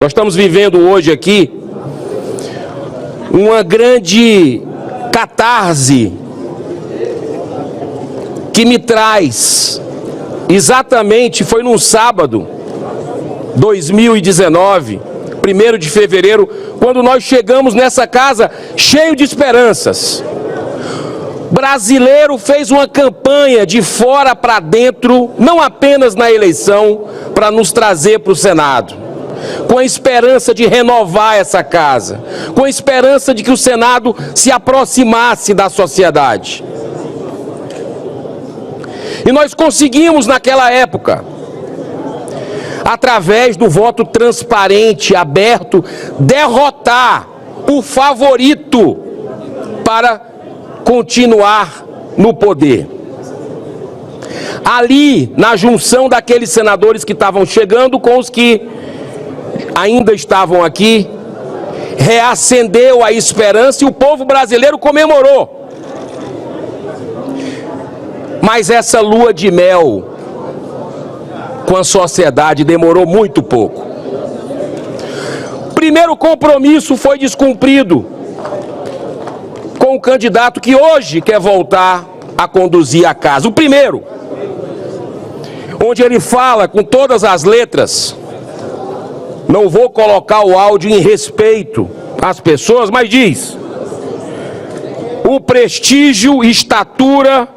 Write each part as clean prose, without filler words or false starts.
Nós estamos vivendo hoje aqui uma grande catarse que me traz, exatamente, foi num sábado, 2019, 1º de fevereiro, quando nós chegamos nessa casa cheio de esperanças. Brasileiro fez uma campanha de fora para dentro, não apenas na eleição, para nos trazer para o Senado, com a esperança de renovar essa casa, com a esperança de que o Senado se aproximasse da sociedade. E nós conseguimos naquela época, através do voto transparente, aberto, derrotar o favorito para continuar no poder. Ali, na junção daqueles senadores que estavam chegando com os que ainda estavam aqui, reacendeu a esperança e o povo brasileiro comemorou. Mas essa lua de mel com a sociedade demorou muito pouco. O primeiro compromisso foi descumprido com o candidato que hoje quer voltar a conduzir a casa. O primeiro, onde ele fala com todas as letras, não vou colocar o áudio em respeito às pessoas, mas diz: o prestígio e estatura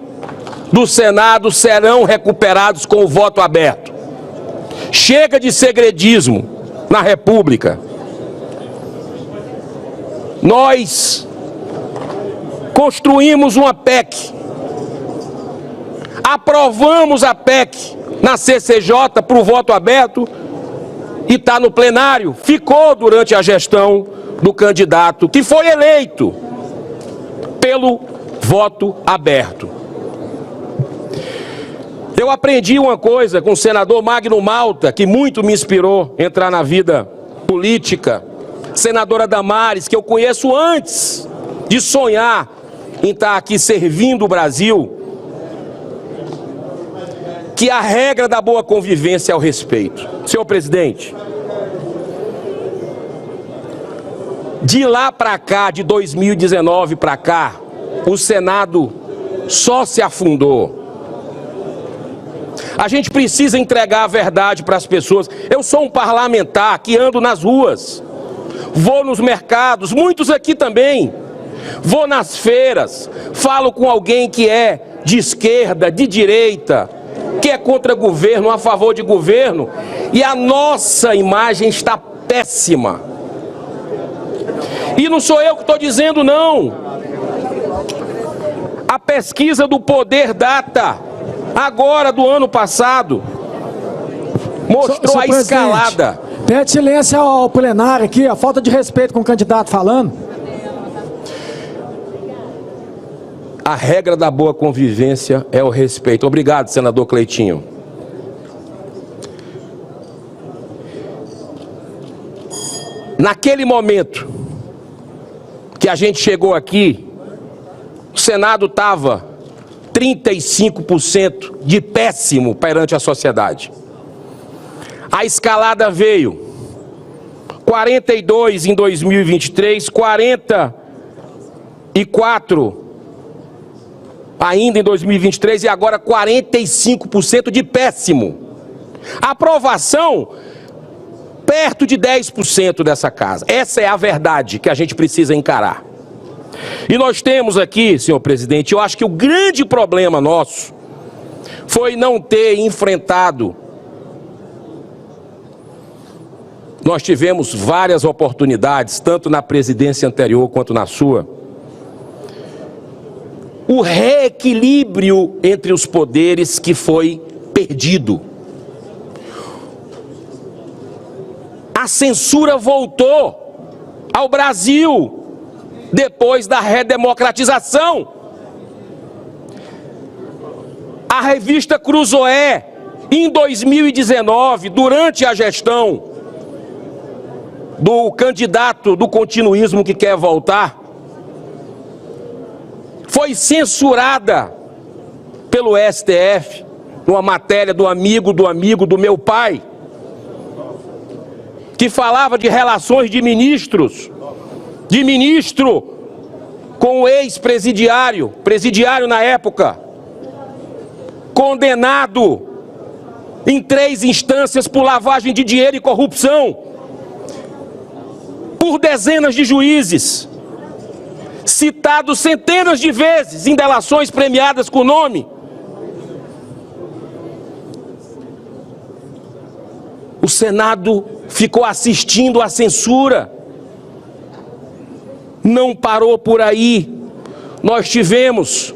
do Senado serão recuperados com o voto aberto. Chega de segredismo na República. Nós construímos uma PEC, aprovamos a PEC na CCJ para o voto aberto e está no plenário, ficou durante a gestão do candidato que foi eleito pelo voto aberto. Eu aprendi uma coisa com o senador Magno Malta, que muito me inspirou a entrar na vida política, senadora Damares, que eu conheço antes de sonhar em estar aqui servindo o Brasil, que a regra da boa convivência é o respeito. Senhor presidente, de lá para cá, de 2019 para cá, o Senado só se afundou. A gente precisa entregar a verdade para as pessoas. Eu sou um parlamentar que ando nas ruas, vou nos mercados, muitos aqui também, vou nas feiras, falo com alguém que é de esquerda, de direita, que é contra governo, a favor de governo, e a nossa imagem está péssima. E não sou eu que estou dizendo, não. A pesquisa do Poder Data, agora do ano passado, mostrou a escalada. Pede silêncio ao plenário aqui, a falta de respeito com o candidato falando. A regra da boa convivência é o respeito. Obrigado, senador Cleitinho. Naquele momento que a gente chegou aqui, o Senado estava 35% de péssimo perante a sociedade. A escalada veio 42 em 2023, 44 ainda em 2023 e agora 45% de péssimo. A aprovação perto de 10% dessa casa. Essa é a verdade que a gente precisa encarar. E nós temos aqui, senhor presidente, eu acho que o grande problema nosso foi não ter enfrentado. Nós tivemos várias oportunidades, tanto na presidência anterior quanto na sua. O reequilíbrio entre os poderes que foi perdido. A censura voltou ao Brasil depois da redemocratização. A revista Cruzoé, em 2019, durante a gestão do candidato do continuismo que quer voltar, foi censurada pelo STF, numa matéria do amigo do meu pai, que falava de relações de ministros, de ministro com o ex-presidiário, presidiário na época, condenado em 3 instâncias por lavagem de dinheiro e corrupção, por dezenas de juízes, citado centenas de vezes em delações premiadas com nome. O Senado ficou assistindo à censura. Não parou por aí. Nós tivemos,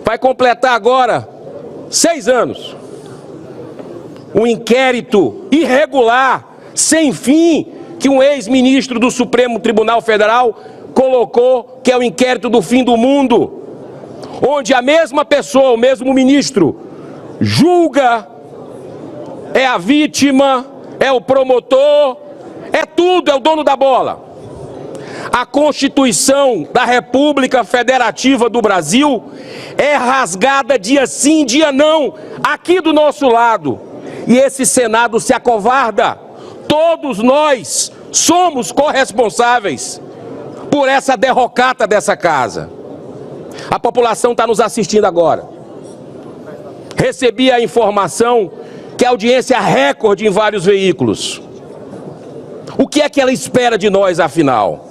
vai completar agora 6 anos, um inquérito irregular, sem fim, que um ex-ministro do Supremo Tribunal Federal colocou, que é o inquérito do fim do mundo, onde a mesma pessoa, o mesmo ministro, julga, é a vítima, é o promotor, é tudo, é o dono da bola. A Constituição da República Federativa do Brasil é rasgada dia sim, dia não, aqui do nosso lado. E esse Senado se acovarda. Todos nós somos corresponsáveis por essa derrocata dessa casa. A população está nos assistindo agora. Recebi a informação que a audiência é recorde em vários veículos. O que é que ela espera de nós, afinal?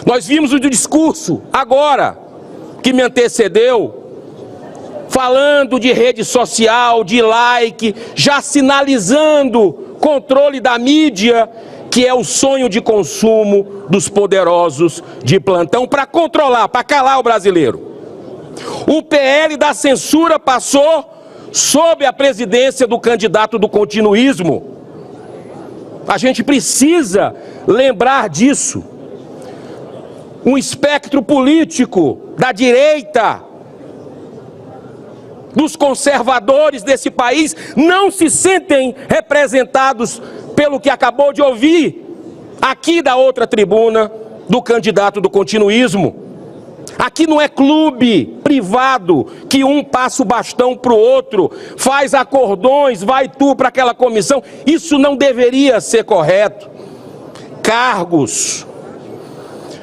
Nós vimos o discurso, agora, que me antecedeu, falando de rede social, de like, já sinalizando controle da mídia, que é o sonho de consumo dos poderosos de plantão, para controlar, para calar o brasileiro. O PL da censura passou sob a presidência do candidato do continuismo. A gente precisa lembrar disso. Um espectro político da direita, dos conservadores desse país, não se sentem representados pelo que acabou de ouvir aqui da outra tribuna do candidato do continuismo. Aqui não é clube privado que um passa o bastão para o outro, faz acordões, vai tu para aquela comissão. Isso não deveria ser correto. Cargos.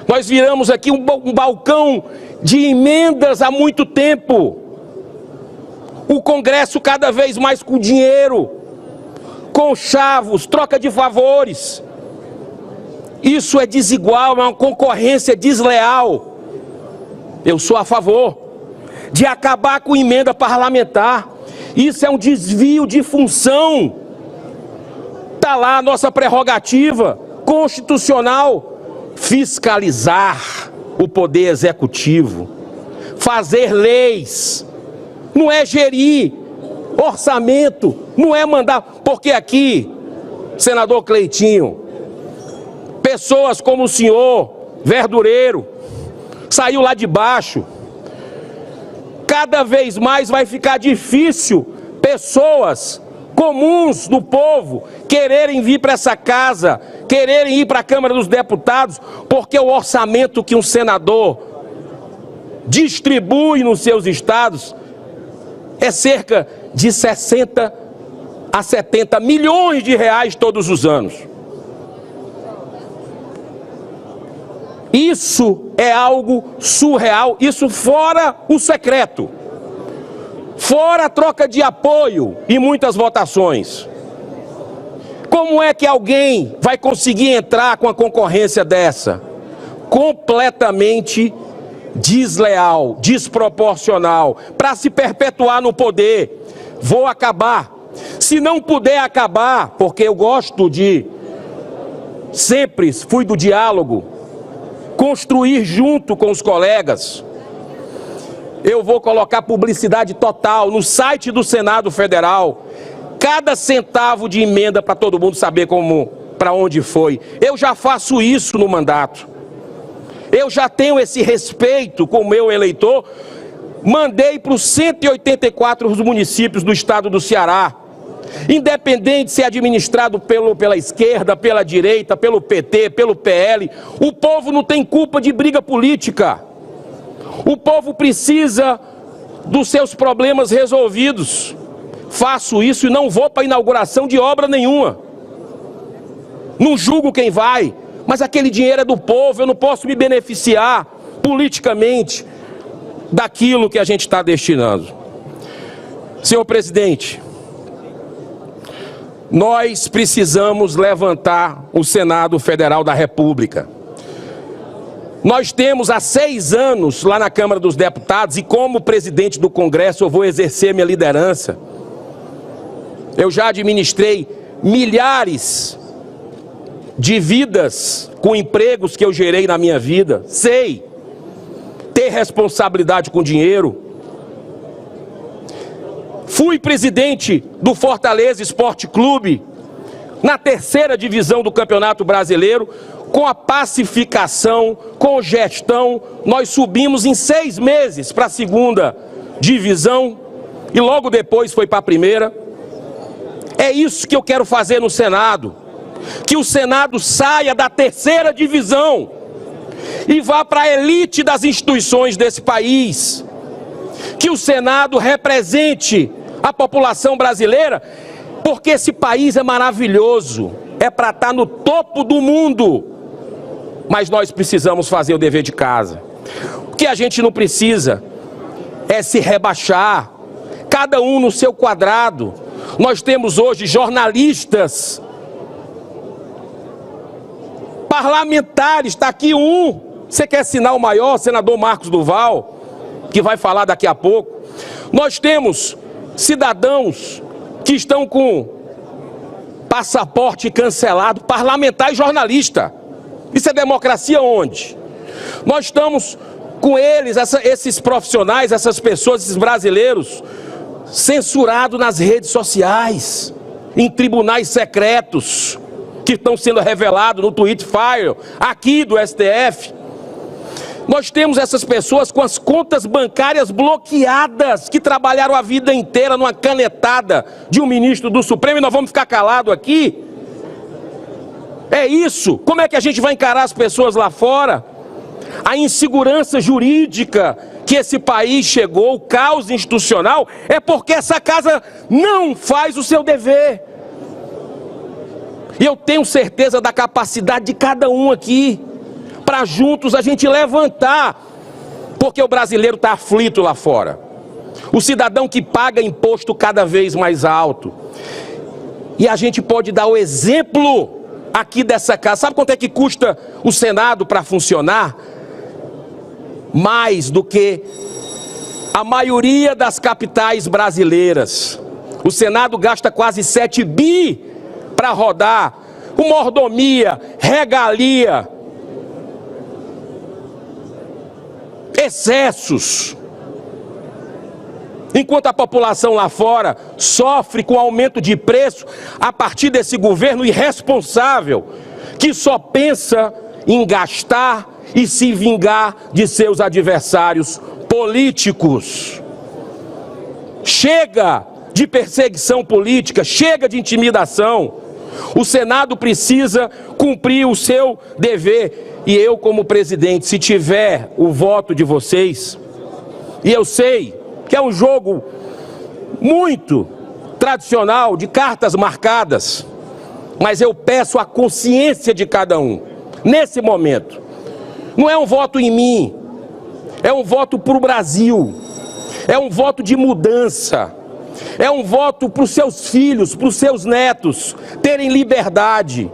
Nós viramos aqui um balcão de emendas há muito tempo. O Congresso cada vez mais com dinheiro, com chavos, troca de favores. Isso é desigual, é uma concorrência desleal. Eu sou a favor de acabar com emenda parlamentar. Isso é um desvio de função. Está lá a nossa prerrogativa constitucional. Fiscalizar o poder executivo, fazer leis, não é gerir orçamento, não é mandar, porque aqui, senador Cleitinho, pessoas como o senhor, verdureiro, saiu lá de baixo, cada vez mais vai ficar difícil pessoas comuns do povo quererem vir para essa casa, quererem ir para a Câmara dos Deputados, porque o orçamento que um senador distribui nos seus estados é cerca de 60 a 70 milhões de reais todos os anos. Isso é algo surreal, isso fora o secreto, fora a troca de apoio e muitas votações. Como é que alguém vai conseguir entrar com a concorrência dessa? Completamente desleal, desproporcional, para se perpetuar no poder. Vou acabar. Se não puder acabar, porque eu gosto de, sempre fui do diálogo, construir junto com os colegas, eu vou colocar publicidade total no site do Senado Federal, cada centavo de emenda para todo mundo saber para onde foi. Eu já faço isso no mandato. Eu já tenho esse respeito com o meu eleitor. Mandei para os 184 municípios do estado do Ceará, independente se é administrado pela esquerda, pela direita, pelo PT, pelo PL, o povo não tem culpa de briga política. O povo precisa dos seus problemas resolvidos. Faço isso e não vou para inauguração de obra nenhuma. não julgo quem vai, mas aquele dinheiro é do povo, eu não posso me beneficiar politicamente daquilo que a gente está destinando. Senhor presidente, nós precisamos levantar o Senado Federal da República. Nós temos há 6 anos lá na Câmara dos Deputados e como presidente do Congresso eu vou exercer minha liderança. Eu já administrei milhares de vidas com empregos que eu gerei na minha vida. Sei ter responsabilidade com dinheiro. Fui presidente do Fortaleza Esporte Clube na 3ª divisão do Campeonato Brasileiro. Com a pacificação, com gestão, nós subimos em 6 meses para a 2ª divisão e logo depois foi para a 1ª. É isso que eu quero fazer no Senado, que o Senado saia da 3ª divisão e vá para a elite das instituições desse país, que o Senado represente a população brasileira, porque esse país é maravilhoso, é para estar no topo do mundo. Mas nós precisamos fazer o dever de casa. O que a gente não precisa é se rebaixar, cada um no seu quadrado. Nós temos hoje jornalistas, parlamentares, está aqui um. Você quer assinar o maior, senador Marcos Duval, que vai falar daqui a pouco. Nós temos cidadãos que estão com passaporte cancelado, parlamentar e jornalista. Isso é democracia onde? Nós estamos com eles, esses profissionais, essas pessoas, esses brasileiros, censurados nas redes sociais, em tribunais secretos, que estão sendo revelados no Twitter File, aqui do STF. Nós temos essas pessoas com as contas bancárias bloqueadas, que trabalharam a vida inteira numa canetada de um ministro do Supremo, e nós vamos ficar calados aqui? É isso? Como é que a gente vai encarar as pessoas lá fora? A insegurança jurídica que esse país chegou, o caos institucional, é porque essa casa não faz o seu dever. E eu tenho certeza da capacidade de cada um aqui, para juntos a gente levantar, porque o brasileiro está aflito lá fora. O cidadão que paga imposto cada vez mais alto. E a gente pode dar o exemplo aqui dessa casa. Sabe quanto é que custa o Senado para funcionar? Mais do que a maioria das capitais brasileiras. O Senado gasta quase 7 bi para rodar, com mordomia, regalia, excessos. Enquanto a população lá fora sofre com aumento de preço a partir desse governo irresponsável, que só pensa em gastar e se vingar de seus adversários políticos. Chega de perseguição política, chega de intimidação. O Senado precisa cumprir o seu dever. E eu, como presidente, se tiver o voto de vocês, e eu sei que é um jogo muito tradicional, de cartas marcadas, mas eu peço a consciência de cada um, nesse momento. Não é um voto em mim, é um voto para o Brasil, é um voto de mudança, é um voto para os seus filhos, para os seus netos terem liberdade.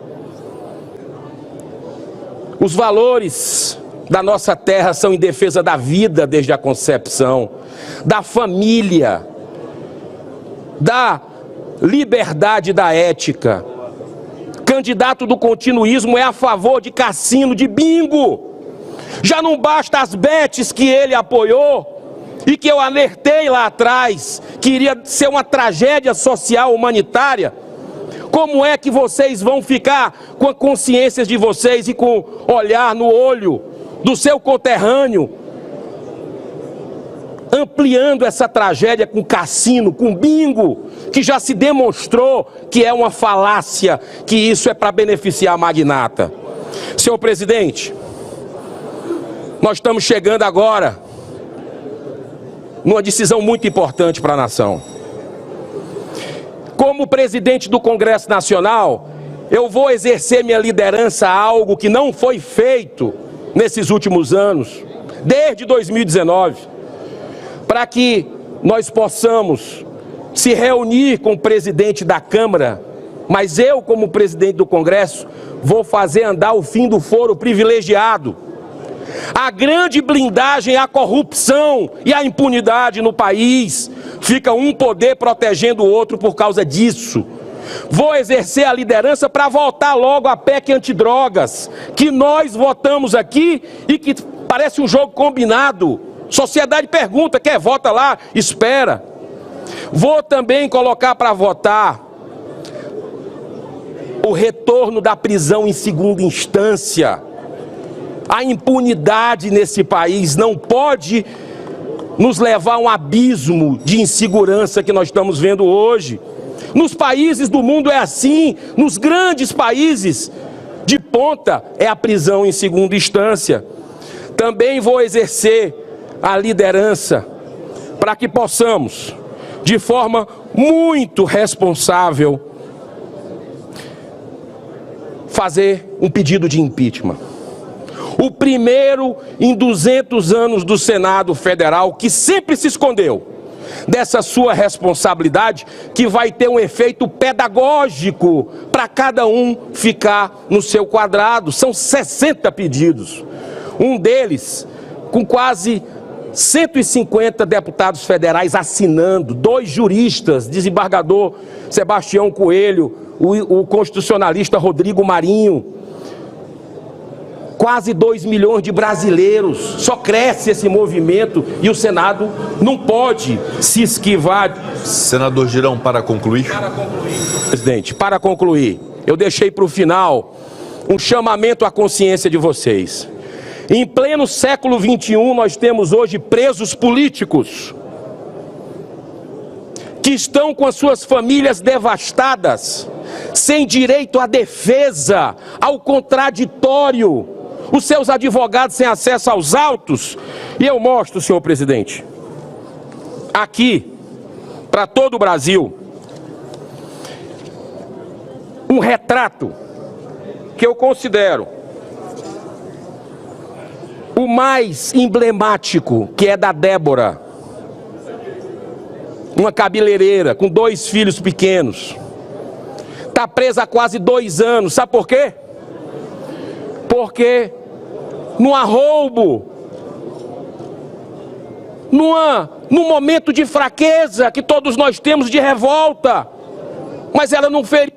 Os valores da nossa terra são em defesa da vida desde a concepção, da família, da liberdade, da ética. Candidato do continuismo é a favor de cassino, de bingo. Já não basta as bets que ele apoiou e que eu alertei lá atrás que iria ser uma tragédia social humanitária. Como é que vocês vão ficar com a consciência de vocês e com olhar no olho do seu conterrâneo, ampliando essa tragédia com cassino, com bingo, que já se demonstrou que é uma falácia, que isso é para beneficiar a magnata? Senhor presidente, nós estamos chegando agora numa decisão muito importante para a nação. Como presidente do Congresso Nacional, eu vou exercer minha liderança, algo que não foi feito nesses últimos anos, desde 2019, para que nós possamos se reunir com o presidente da Câmara, mas eu, como presidente do Congresso, vou fazer andar o fim do foro privilegiado. A grande blindagem à corrupção e à impunidade no país, fica um poder protegendo o outro por causa disso. Vou exercer a liderança para votar logo a PEC antidrogas, que nós votamos aqui e que parece um jogo combinado. Sociedade pergunta, quer vota lá, espera. Vou também colocar para votar o retorno da prisão em segunda instância. A impunidade nesse país não pode nos levar a um abismo de insegurança que nós estamos vendo hoje. Nos países do mundo é assim, nos grandes países de ponta é a prisão em segunda instância. Também vou exercer a liderança para que possamos, de forma muito responsável, fazer um pedido de impeachment. O primeiro em 200 anos do Senado Federal, que sempre se escondeu dessa sua responsabilidade, que vai ter um efeito pedagógico para cada um ficar no seu quadrado. São 60 pedidos. Um deles, com quase 150 deputados federais assinando, 2 juristas, desembargador Sebastião Coelho, o constitucionalista Rodrigo Marinho, quase 2 milhões de brasileiros. Só cresce esse movimento e o Senado não pode se esquivar. Senador Girão, para concluir. Presidente, para concluir, eu deixei para o final um chamamento à consciência de vocês. Em pleno século XXI, nós temos hoje presos políticos que estão com as suas famílias devastadas, sem direito à defesa, ao contraditório, os seus advogados sem acesso aos autos. E eu mostro, senhor presidente, aqui, para todo o Brasil, um retrato que eu considero o mais emblemático, que é da Débora, uma cabeleireira com 2 filhos pequenos. Está presa há quase 2 anos. Sabe por quê? Porque num roubo, num momento de fraqueza que todos nós temos, de revolta, mas ela não fez,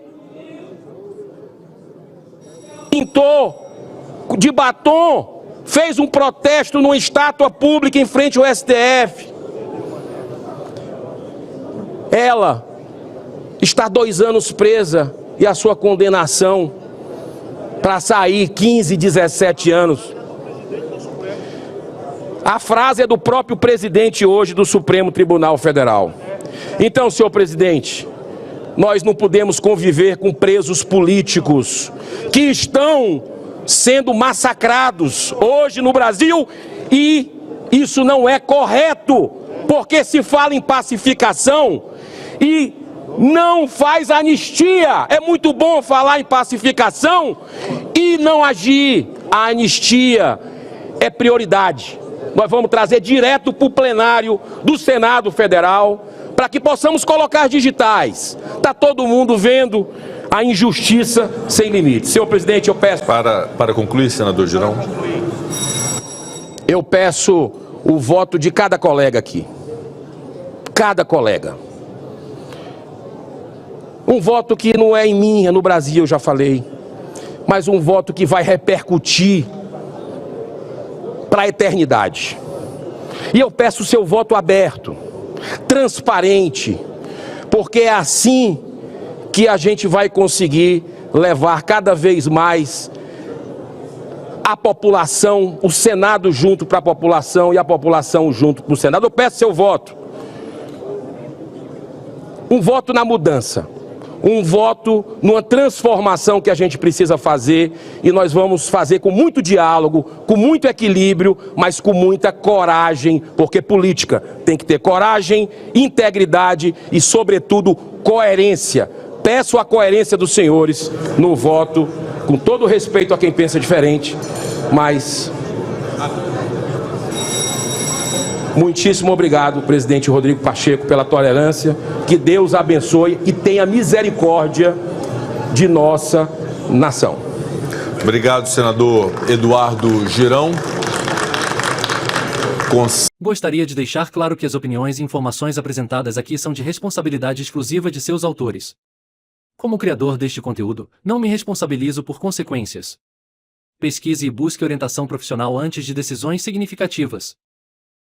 pintou de batom, fez um protesto numa estátua pública em frente ao STF. Ela está 2 anos presa e a sua condenação para sair 15, 17 anos. A frase é do próprio presidente hoje do Supremo Tribunal Federal. Então, senhor presidente, nós não podemos conviver com presos políticos que estão sendo massacrados hoje no Brasil, e isso não é correto, porque se fala em pacificação e não faz anistia. É muito bom falar em pacificação e não agir. A anistia é prioridade. Nós vamos trazer direto para o plenário do Senado Federal, para que possamos colocar digitais. Está todo mundo vendo a injustiça sem limite. Senhor presidente, eu peço... Para concluir, senador Girão. Eu peço o voto de cada colega aqui. Cada colega. Um voto que não é em mim, é no Brasil, eu já falei. Mas um voto que vai repercutir para a eternidade. E eu peço o seu voto aberto, transparente, porque é assim que a gente vai conseguir levar cada vez mais a população, o Senado junto para a população e a população junto para o Senado. Eu peço seu voto. Um voto na mudança. Um voto numa transformação que a gente precisa fazer, e nós vamos fazer com muito diálogo, com muito equilíbrio, mas com muita coragem, porque política tem que ter coragem, integridade e, sobretudo, coerência Peço a coerência dos senhores no voto, com todo respeito a quem pensa diferente, mas muitíssimo obrigado, presidente Rodrigo Pacheco, pela tolerância. Que Deus abençoe e tenha misericórdia de nossa nação. Obrigado, senador Eduardo Girão. Gostaria de deixar claro que as opiniões e informações apresentadas aqui são de responsabilidade exclusiva de seus autores. Como criador deste conteúdo, não me responsabilizo por consequências. Pesquise e busque orientação profissional antes de decisões significativas.